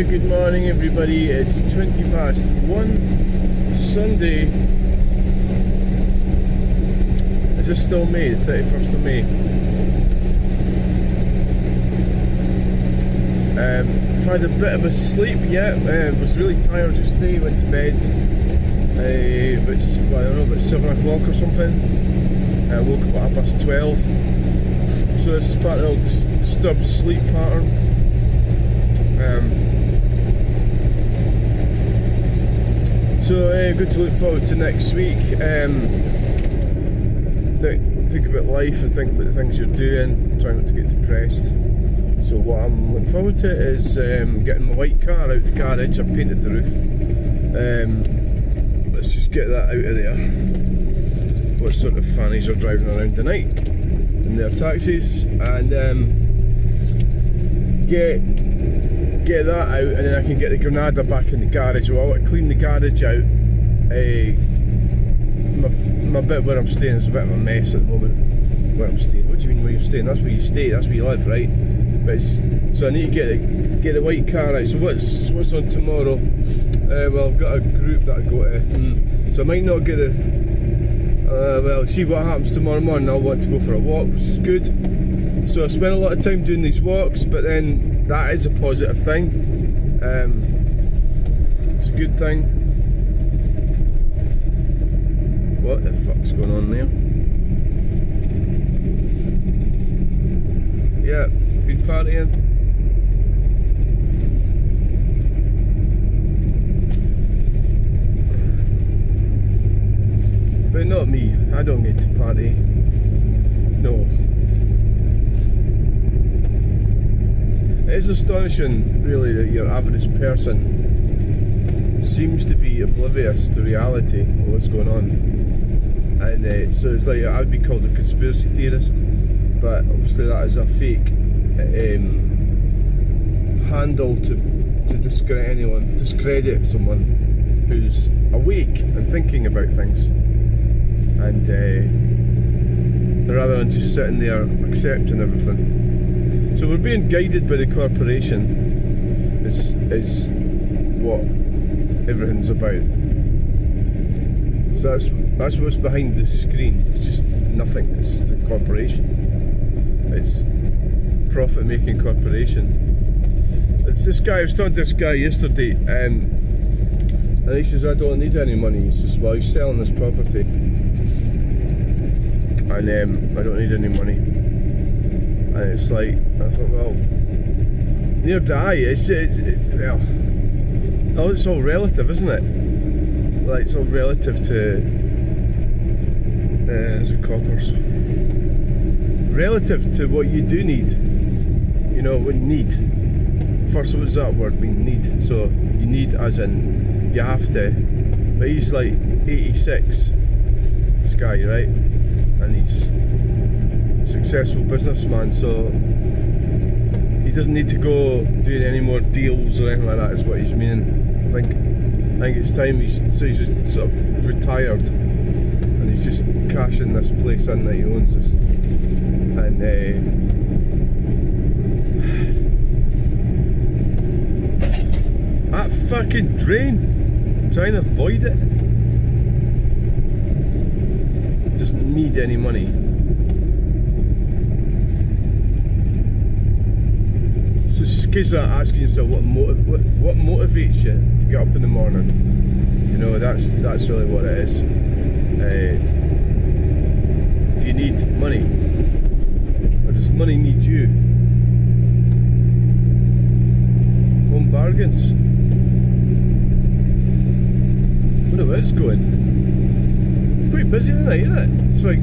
Good morning everybody, it's 1:20 Sunday. Is this still May, the 31st of May? I've had a bit of a sleep yet, was really tired yesterday, went to bed about 7 o'clock or something. Woke up at 12:30, so this is part of a disturbed sleep pattern. So good to look forward to next week. Think about life and think about the things you're doing, try not to get depressed. So what I'm looking forward to is getting my white car out the garage. I've painted the roof. Let's just get that out of there. What sort of fannies are driving around tonight in their taxis, and get that out, and then I can get the Granada back in the garage. Well, I want to clean the garage out. My bit where I'm staying is a bit of a mess at the moment. Where I'm staying? What do you mean where you're staying? That's where you stay. That's where you live, right? But so I need to get the white car out. So what's on tomorrow? Well, I've got a group that I go to, so I might not get a. Well, see what happens tomorrow morning. I'll want to go for a walk, which is good. So I spend a lot of time doing these walks, but then that is a positive thing. It's a good thing. What the fuck's going on there? Yeah, been partying. But not me, I don't get to party. No. It is astonishing, really, that your average person seems to be oblivious to reality of what's going on. And so it's like, I'd be called a conspiracy theorist, but obviously that is a fake handle to discredit someone who's awake and thinking about things. And rather than just sitting there accepting everything. So we're being guided by the corporation is what everything's about. So that's what's behind the screen. It's just nothing, it's just a corporation. It's profit making corporation. It's this guy, I was talking to this guy yesterday, and he says, I don't need any money. He says, well, he's selling this property. And I don't need any money. And it's like, I thought, well, near die, it's all relative, isn't it? Like, it's all relative to, is it coppers? Relative to what you do need. You know, what need. First, what's that word mean, need? So, you need as in, you have to. But he's like 86, this guy, right? And he's a successful businessman, so he doesn't need to go doing any more deals or anything like that, is what he's meaning. I think it's time he's sort of retired, and he's just cashing this place in that he owns this. And that fucking drain, I'm trying to avoid it. Doesn't need any money. So it's just a case of asking yourself what motivates you to get up in the morning. You know, that's really what it is. Do you need money, or does money need you? Home bargains. Wonder where it's going. Quite busy tonight, isn't it? It's like,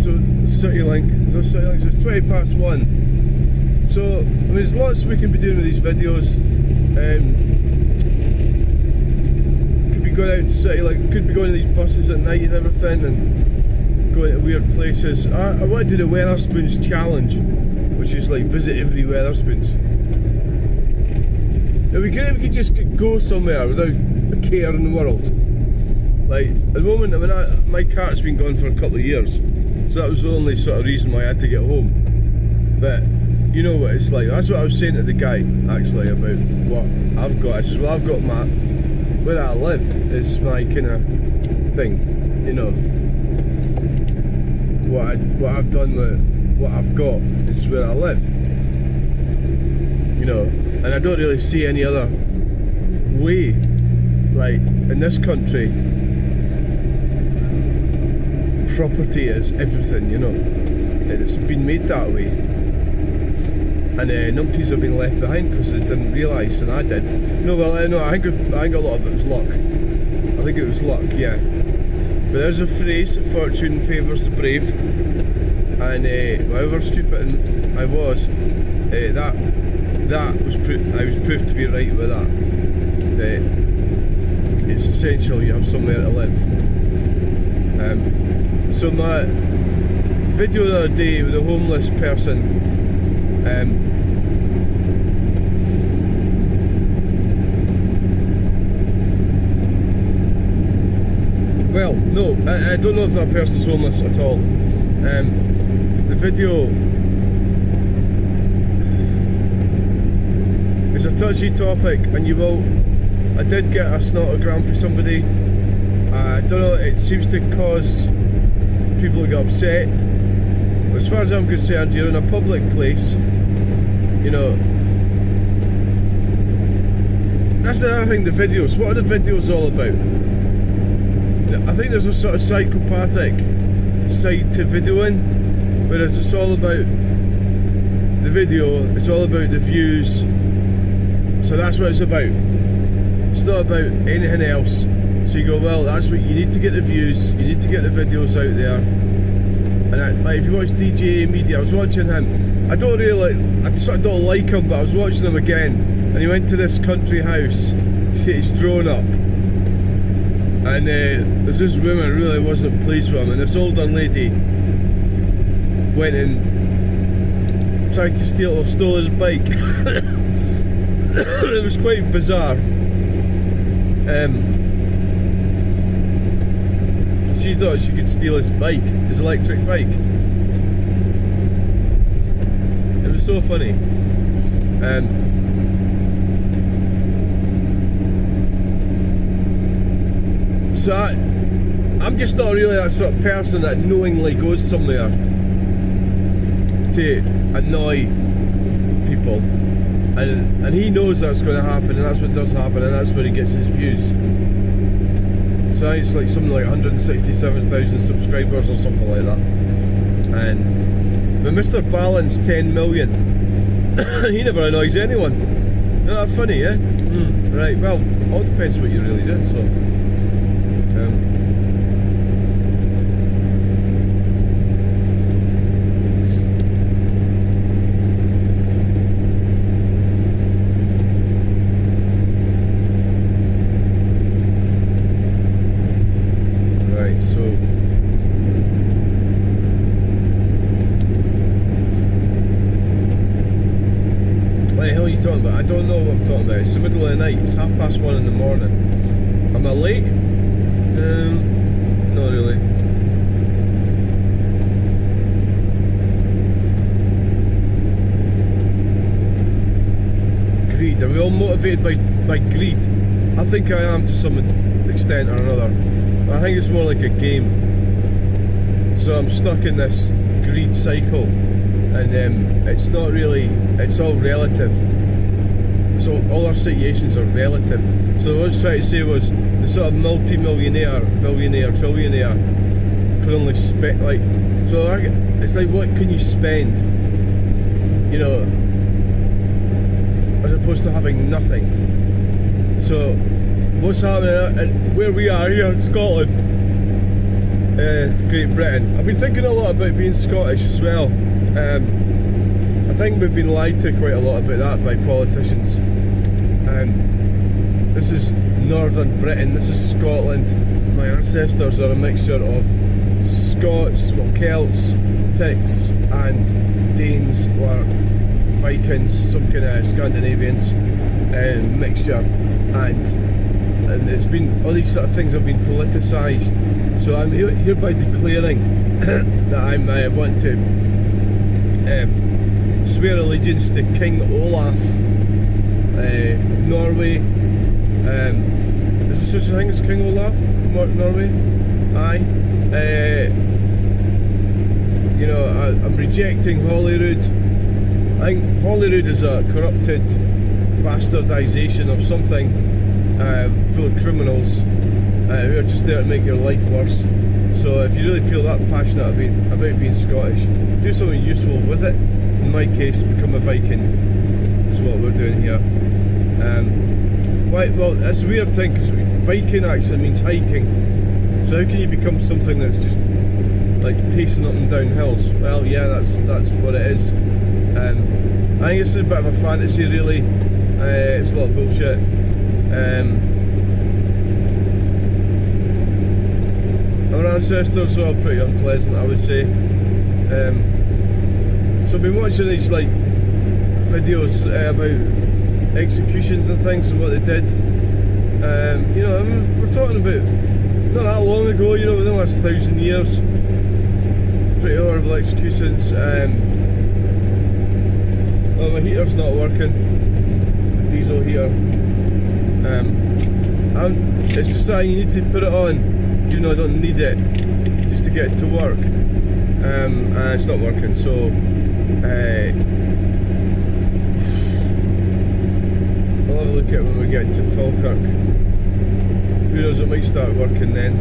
so Citylink, so it's 1:20. So, I mean, there's lots we can be doing with these videos. Could be going out to Citylink, could be going to these buses at night and everything, and going to weird places. I want to do the Wetherspoons challenge, which is like visit every Wetherspoons. It would be great if we could just go somewhere without a care in the world. Like, at the moment, I mean, my cat's been gone for a couple of years, so that was the only sort of reason why I had to get home. But you know what it's like. That's what I was saying to the guy actually about what I've got. I says, well, I've got my, where I live is my kind of thing, you know. What I've done with what I've got is where I live, you know. And I don't really see any other way. Like in this country, property is everything, you know. It's been made that way, and numpties have been left behind because they didn't realise, and I did. No, well, no, I think a lot of it was luck. I think it was luck, yeah. But there's a phrase: "Fortune favours the brave," and however stupid I was, that was I was proved to be right with that. It's essential you have somewhere to live. So my video the other day with a homeless person, well, no, I don't know if that person's homeless at all. The video is a touchy topic, and I did get a snotogram for somebody. I don't know, it seems to cause people to get upset. As far as I'm concerned, you're in a public place, you know. That's the other thing, the videos. What are the videos all about? I think there's a sort of psychopathic side to videoing, whereas it's all about the video, it's all about the views. So that's what it's about. It's not about anything else. So you go, well, that's what you need to get the views, you need to get the videos out there. And like if you watch DJ Media, I was watching him. I don't really I sort of don't like him, but I was watching him again, and he went to this country house to get his drone up. And there's this woman who really wasn't pleased with him, and this older lady went and tried to stole his bike. It was quite bizarre. She thought she could steal his bike, his electric bike. It was so funny. So I'm just not really that sort of person that knowingly goes somewhere to annoy people. And he knows that's going to happen, and that's what does happen, and that's where he gets his views. So it's like something like 167,000 subscribers or something like that. And but Mr. Balance 10 million, he never annoys anyone. Isn't that funny, eh? Right, well, all depends what you're really doing, so. I don't know what I'm talking about. It's the middle of the night. It's 1:30 in the morning. Am I late? Not really. Greed. Are we all motivated by greed? I think I am to some extent or another. But I think it's more like a game. So I'm stuck in this greed cycle, and it's not really. It's all relative. So all our situations are relative. So what I was trying to say was the sort of multi-millionaire, billionaire, trillionaire can only spend like, so it's like what can you spend, you know, as opposed to having nothing. So what's happening where we are here in Scotland, Great Britain. I've been thinking a lot about being Scottish as well. I think we've been lied to quite a lot about that by politicians. This is Northern Britain, this is Scotland. My ancestors are a mixture of Scots, well, Celts, Picts and Danes, or Vikings, some kind of Scandinavians mixture. And it's been, all these sort of things have been politicised. So I'm hereby declaring that I want to swear allegiance to King Olaf of Norway. Is there such a thing as King Olaf of Norway? Aye. You know, I'm rejecting Holyrood. I think Holyrood is a corrupted bastardisation of something full of criminals who are just there to make your life worse. So if you really feel that passionate about being Scottish, do something useful with it. In my case, become a Viking is what we're doing here. Well, it's a weird thing because Viking actually means hiking. So how can you become something that's just like pacing up and down hills? Well, yeah, that's what it is. I think it's a bit of a fantasy, really. It's a lot of bullshit. Our ancestors are all pretty unpleasant, I would say. So I've been watching these like videos about executions and things and what they did. You know, I mean, we're talking about not that long ago, you know, within the last 1,000 years. Pretty horrible executions. Well, my heater's not working, the diesel heater. It's just that you need to put it on, even though I don't need it, just to get it to work. And it's not working, so I'll have a look at it when we get to Falkirk. Who knows, it might start working then.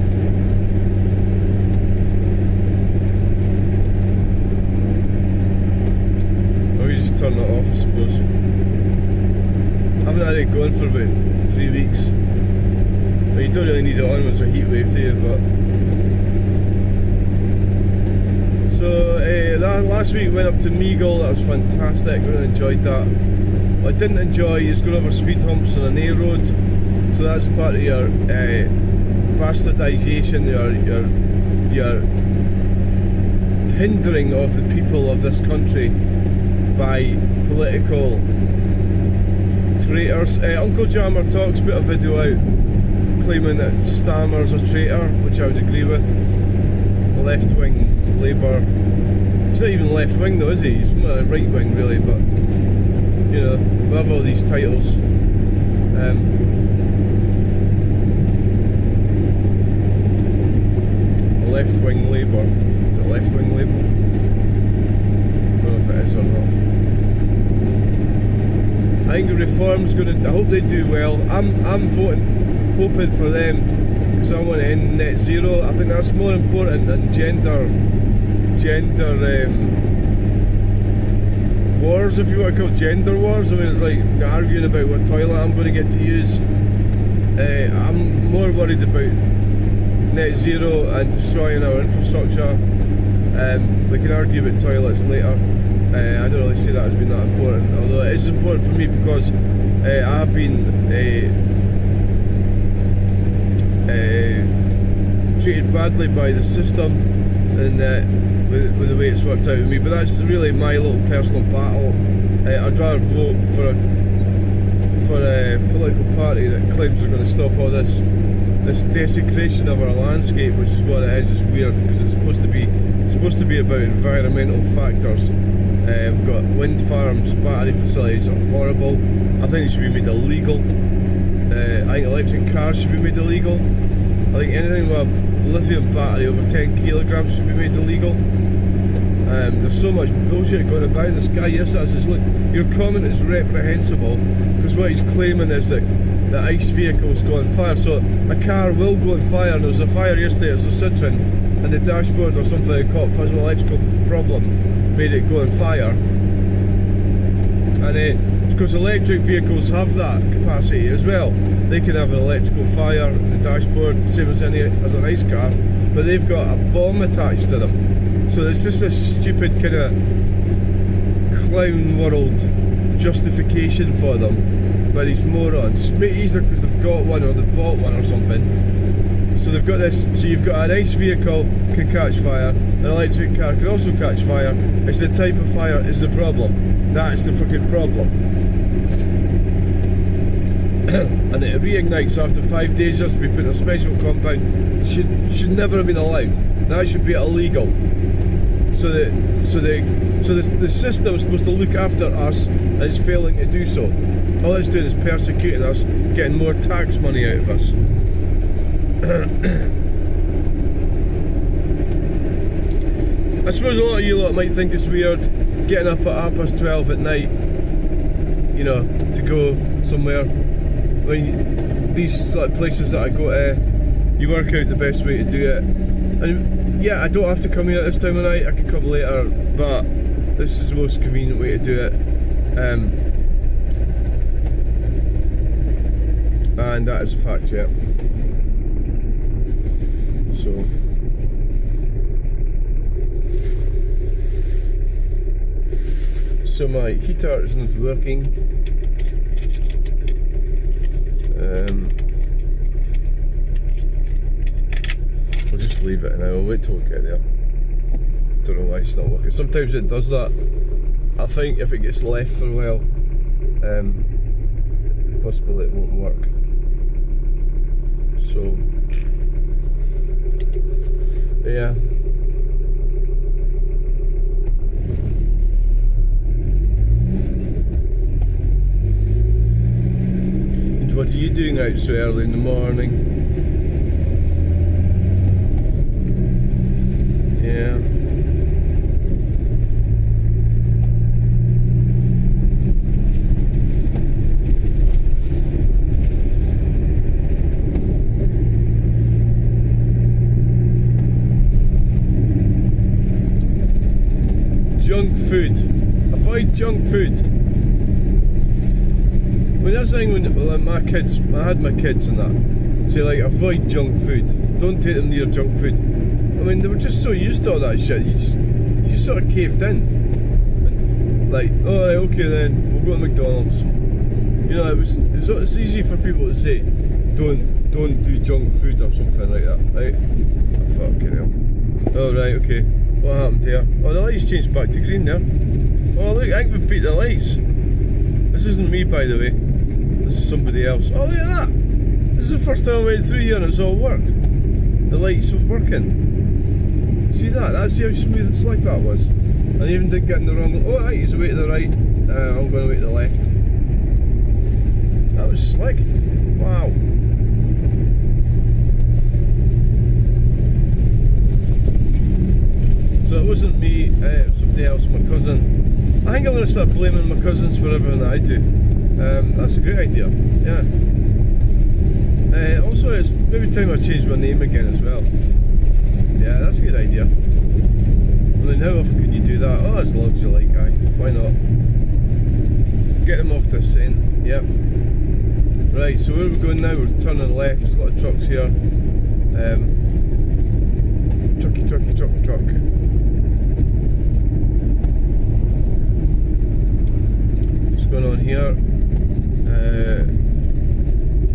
Turn it off, I suppose. I haven't had it going for about 3 weeks. But you don't really need it on when it's a heat wave, do you? But so that last week went up to Meagle. That was fantastic. I really enjoyed that. What I didn't enjoy is going over speed humps on an A road. So that's part of your bastardisation, your hindering of the people of this country by political traitors. Uncle Jammer Talks put a video out claiming that Stammer's a traitor, which I would agree with. Left-wing Labour. He's not even left-wing though, is he? He's more right-wing really, but you know, we have all these titles. Left-wing Labour. Is it left-wing Labour? I don't know if it is or not. I think the Reform's going to. I hope they do well. I'm hoping for them because I want to end net zero. I think that's more important than gender wars, if you want to call it gender wars. I mean, it's like arguing about what toilet I'm going to get to use. I'm more worried about net zero and destroying our infrastructure. We can argue about toilets later. I don't really see that as being that important, although it is important for me because I have been treated badly by the system and with the way it's worked out with me, but that's really my little personal battle. I'd rather vote for a political party that claims they're going to stop all this desecration of our landscape, which is what it is. It's weird because it's supposed to be about environmental factors. We've got wind farms, battery facilities are horrible. I think it should be made illegal. I think electric cars should be made illegal. I think anything with a lithium battery over 10 kilograms should be made illegal. There's so much bullshit going about. This guy yesterday says, look, your comment is reprehensible because what he's claiming is that the ICE vehicles go on fire. So a car will go on fire, and there was a fire yesterday, it was a Citroen, and the dashboard or something that caught for an electrical problem made it go on fire. And it's because electric vehicles have that capacity as well. They can have an electrical fire in the dashboard, same as an ICE car, but they've got a bomb attached to them. So it's just this stupid kind of clown world justification for them by these morons. Either because they've got one or they've bought one or something. So they've got this, so you've got an ICE vehicle can catch fire, an electric car can also catch fire. It's the type of fire is the problem. That's the fucking problem. And it reignites after 5 days, just to be put in a special compound. Should never have been allowed. That should be illegal. the system's supposed to look after us and it's failing to do so. All it's doing is persecuting us, getting more tax money out of us. I suppose a lot of you lot might think it's weird getting up at 12:30 at night, you know, to go somewhere. When these like places that I go to, you work out the best way to do it. And yeah, I don't have to come here at this time of night, I can come later, but this is the most convenient way to do it. And that is a fact, yeah. So my heater is not working. We'll just leave it now. I'll wait till we get there. Don't know why it's not working. Sometimes it does that. I think if it gets left for a while, possibly it won't work. So yeah. And what are you doing out so early in the morning? Yeah. Junk food. Avoid junk food. When that's the thing when like my kids, I had my kids and that, say like avoid junk food. Don't take them near junk food. I mean, they were just so used to all that shit. You just sort of caved in. And like, alright, okay then, we'll go to McDonald's. You know, it's easy for people to say, don't do junk food or something like that, right? Oh, fucking hell. Alright, okay. What happened here? Oh, the lights changed back to green there. Oh look, I think we've beat the lights. This isn't me, by the way. This is somebody else. Oh, look at that! This is the first time I went through here and it's all worked. The lights were working. See that? That's how smooth and slick that was. And I even didn't get in the wrong... Oh, right, he's away to the right. I'm going away to the left. That was slick. Wow. So it wasn't me, it was somebody else, my cousin. I think I'm going to start blaming my cousins for everything that I do. That's a great idea, yeah. Also, it's maybe time I change my name again as well. Yeah, that's a good idea. I mean, how often can you do that? Oh, as long as you like, aye. Why not? Get them off this scent, yep. Right, so where are we going now? We're turning left, there's a lot of trucks here. Truck. What's going on here?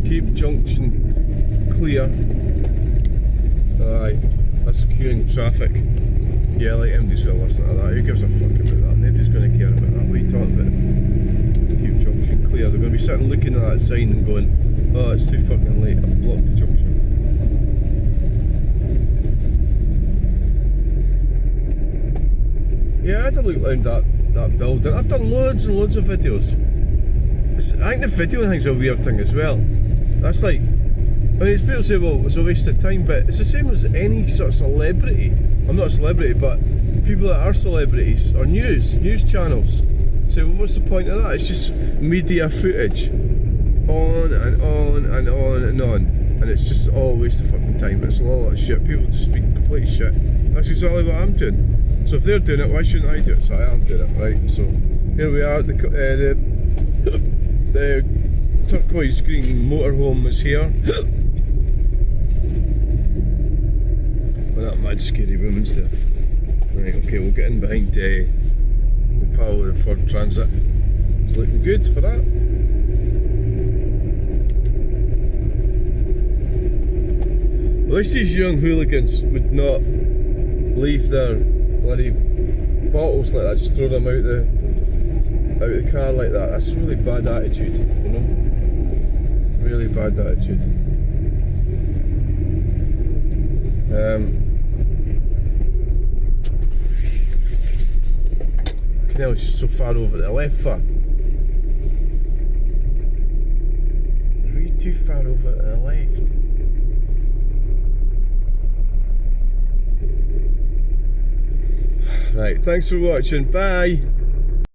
Keep junction clear. Aye, that's queuing traffic. Yeah, like anybody's going to listen to that. Who gives a fuck about that? Nobody's going to care about that. What are you talking about? Keep junction clear. They're going to be sitting looking at that sign and going, oh, it's too fucking late, I've blocked the junction. Yeah, I had to look around that building. I've done loads and loads of videos. I think the video thing's a weird thing as well. That's like, I mean, it's people say, well, it's a waste of time, but it's the same as any sort of celebrity. I'm not a celebrity, but people that are celebrities or news channels say, well, what's the point of that? It's just media footage, on and on and on and on, and it's just all a waste of fucking time. It's a lot of shit. People just speak complete shit. That's exactly what I'm doing. So if they're doing it, why shouldn't I do it? So I am doing it, right? So here we are. The turquoise green motorhome is here. Well, that mad scary woman's there. Right, okay, we'll get in behind the pile of the Ford Transit. It's looking good for that. At least these young hooligans would not leave their bloody bottles like that, just throw them out the car like that. That's really bad attitude, you know? Really bad attitude. Fucking hell, it's so far over to the left for. Way too far over to the left. Right, thanks for watching. Bye.